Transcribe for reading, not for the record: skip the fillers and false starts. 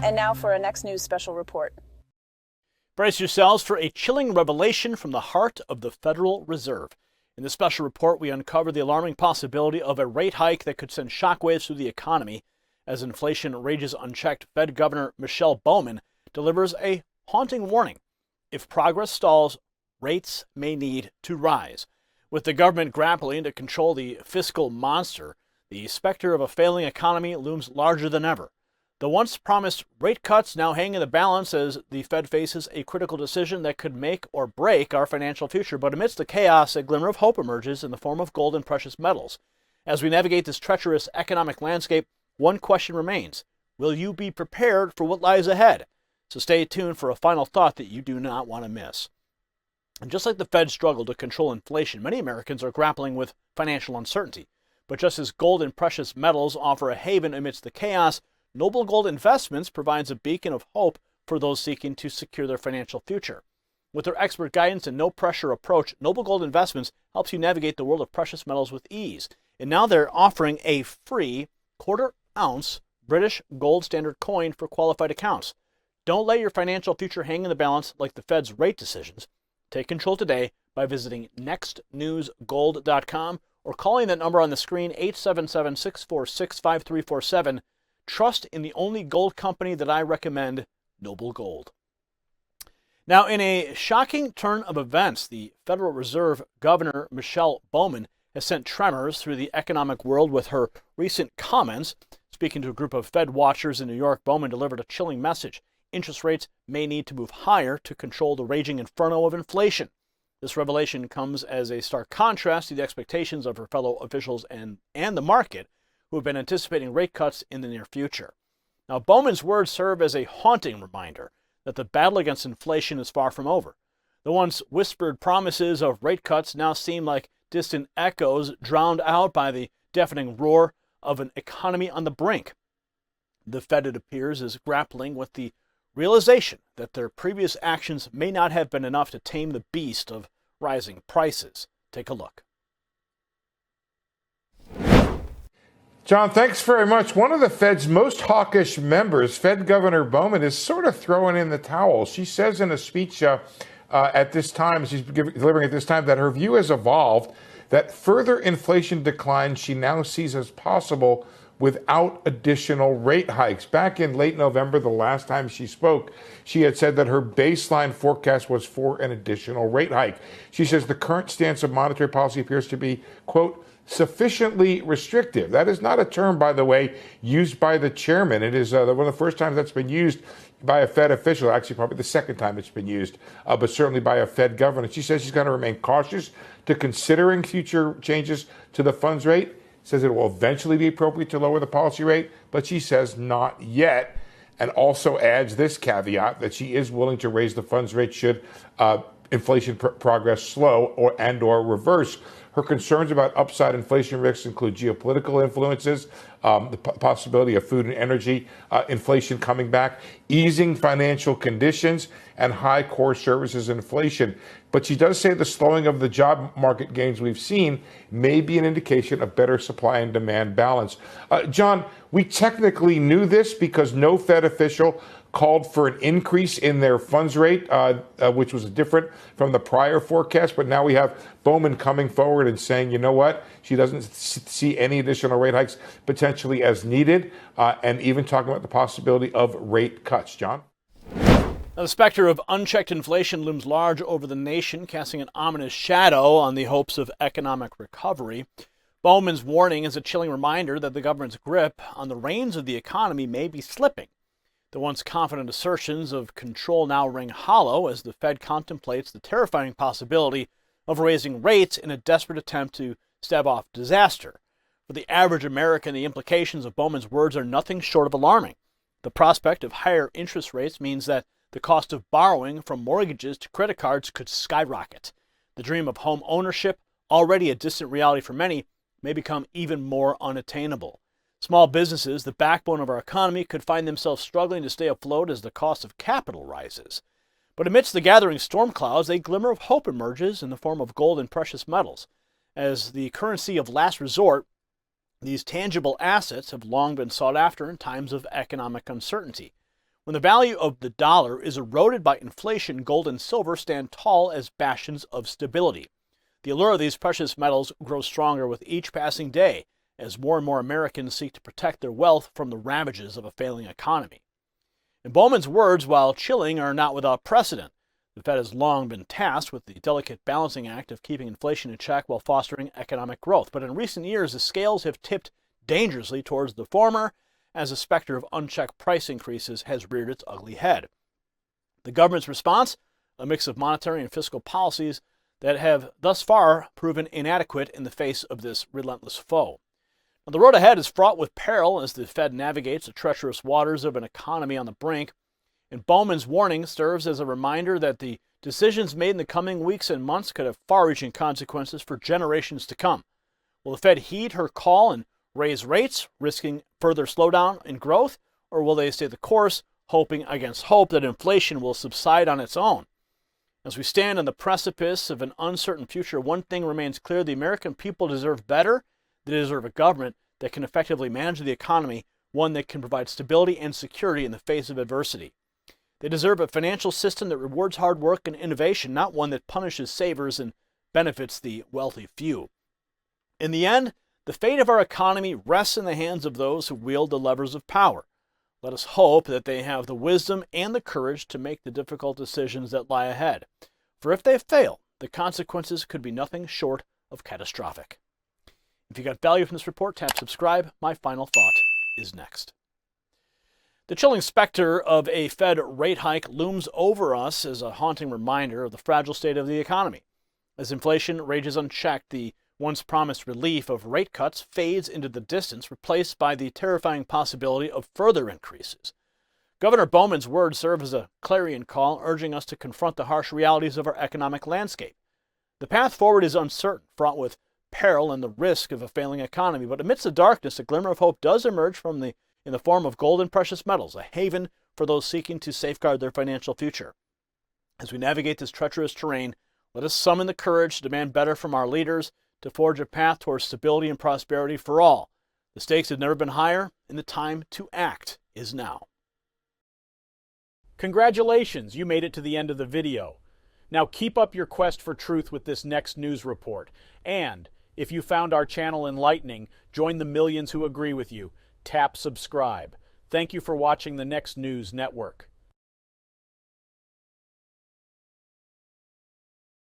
And now for our next news special report. Brace yourselves for a chilling revelation from the heart of the Federal Reserve. In this special report, we uncover the alarming possibility of a rate hike that could send shockwaves through the economy. As inflation rages unchecked, Fed Governor Michelle Bowman delivers a haunting warning. If progress stalls, rates may need to rise. With the government grappling to control the fiscal monster, the specter of a failing economy looms larger than ever. The once promised rate cuts now hang in the balance as the Fed faces a critical decision that could make or break our financial future. But amidst the chaos, a glimmer of hope emerges in the form of gold and precious metals. As we navigate this treacherous economic landscape, one question remains. Will you be prepared for what lies ahead? So stay tuned for a final thought that you do not want to miss. And just like the Fed struggled to control inflation, many Americans are grappling with financial uncertainty. But just as gold and precious metals offer a haven amidst the chaos, Noble Gold Investments provides a beacon of hope for those seeking to secure their financial future. With their expert guidance and no-pressure approach, Noble Gold Investments helps you navigate the world of precious metals with ease. And now they're offering a free quarter-ounce British gold standard coin for qualified accounts. Don't let your financial future hang in the balance like the Fed's rate decisions. Take control today by visiting nextnewsgold.com or calling that number on the screen, 877-646-5347. Trust in the only gold company that I recommend, Noble Gold. Now, in a shocking turn of events, the Federal Reserve Governor Michelle Bowman has sent tremors through the economic world with her recent comments. Speaking to a group of Fed watchers in New York, Bowman delivered a chilling message. Interest rates may need to move higher to control the raging inferno of inflation. This revelation comes as a stark contrast to the expectations of her fellow officials and the market, who have been anticipating rate cuts in the near future. Now, Bowman's words serve as a haunting reminder that the battle against inflation is far from over. The once whispered promises of rate cuts now seem like distant echoes drowned out by the deafening roar of an economy on the brink. The Fed, it appears, is grappling with the realization that their previous actions may not have been enough to tame the beast of rising prices. Take a look. John, thanks very much. One of the Fed's most hawkish members, Fed Governor Bowman, is sort of throwing in the towel. She says in a speech at this time, she's delivering at this time, that her view has evolved, that further inflation decline she now sees as possible without additional rate hikes. Back in late November, the last time she spoke, she had said that her baseline forecast was for an additional rate hike. She says the current stance of monetary policy appears to be, quote, sufficiently restrictive. That is not a term, by the way, used by the chairman. It is one of the first times that's been used by a Fed official, actually probably the second time it's been used, but certainly by a Fed governor. She says she's going to remain cautious to considering future changes to the funds rate, says it will eventually be appropriate to lower the policy rate, but she says not yet, and also adds this caveat that she is willing to raise the funds rate should inflation progress slow or reverse. Her concerns about upside inflation risks include geopolitical influences, the possibility of food and energy inflation coming back, easing financial conditions, and high core services inflation. But she does say the slowing of the job market gains we've seen may be an indication of better supply and demand balance. John, we technically knew this because no Fed official called for an increase in their funds rate, which was different from the prior forecast. But now we have Bowman coming forward and saying, you know what, she doesn't see any additional rate hikes potentially as needed, and even talking about the possibility of rate cuts. John? Now, the specter of unchecked inflation looms large over the nation, casting an ominous shadow on the hopes of economic recovery. Bowman's warning is a chilling reminder that the government's grip on the reins of the economy may be slipping. The once confident assertions of control now ring hollow as the Fed contemplates the terrifying possibility of raising rates in a desperate attempt to stave off disaster. For the average American, the implications of Bowman's words are nothing short of alarming. The prospect of higher interest rates means that the cost of borrowing from mortgages to credit cards could skyrocket. The dream of home ownership, already a distant reality for many, may become even more unattainable. Small businesses, the backbone of our economy, could find themselves struggling to stay afloat as the cost of capital rises. But amidst the gathering storm clouds, a glimmer of hope emerges in the form of gold and precious metals. As the currency of last resort, These tangible assets have long been sought after in times of economic uncertainty. When the value of the dollar is eroded by inflation, gold and silver stand tall as bastions of stability. The allure of these precious metals grows stronger with each passing day as more and more Americans seek to protect their wealth from the ravages of a failing economy. In Bowman's words, while chilling, are not without precedent. The Fed has long been tasked with the delicate balancing act of keeping inflation in check while fostering economic growth. But in recent years, the scales have tipped dangerously towards the former, as the specter of unchecked price increases has reared its ugly head. The government's response, a mix of monetary and fiscal policies that have thus far proven inadequate in the face of this relentless foe. Now, the road ahead is fraught with peril as the Fed navigates the treacherous waters of an economy on the brink. And Bowman's warning serves as a reminder that the decisions made in the coming weeks and months could have far-reaching consequences for generations to come. Will the Fed heed her call and raise rates, risking further slowdown in growth, or will they stay the course, hoping against hope that inflation will subside on its own? As we stand on the precipice of an uncertain future, one thing remains clear: the American people deserve better. They deserve a government that can effectively manage the economy, one that can provide stability and security in the face of adversity. They deserve a financial system that rewards hard work and innovation, not one that punishes savers and benefits the wealthy few. In the end, the fate of our economy rests in the hands of those who wield the levers of power. Let us hope that they have the wisdom and the courage to make the difficult decisions that lie ahead. For if they fail, the consequences could be nothing short of catastrophic. If you got value from this report, tap subscribe. My final thought is next. The chilling specter of a Fed rate hike looms over us as a haunting reminder of the fragile state of the economy. As inflation rages unchecked, the once promised relief of rate cuts fades into the distance, replaced by the terrifying possibility of further increases. Governor Bowman's words serve as a clarion call, urging us to confront the harsh realities of our economic landscape. The path forward is uncertain, fraught with peril and the risk of a failing economy, but amidst the darkness, a glimmer of hope does emerge in the form of gold and precious metals, a haven for those seeking to safeguard their financial future. As we navigate this treacherous terrain, let us summon the courage to demand better from our leaders, to forge a path towards stability and prosperity for all. The stakes have never been higher, and the time to act is now. Congratulations, you made it to the end of the video. Now keep up your quest for truth with this next news report. And if you found our channel enlightening, join the millions who agree with you. Tap subscribe. Thank you for watching the Next News Network.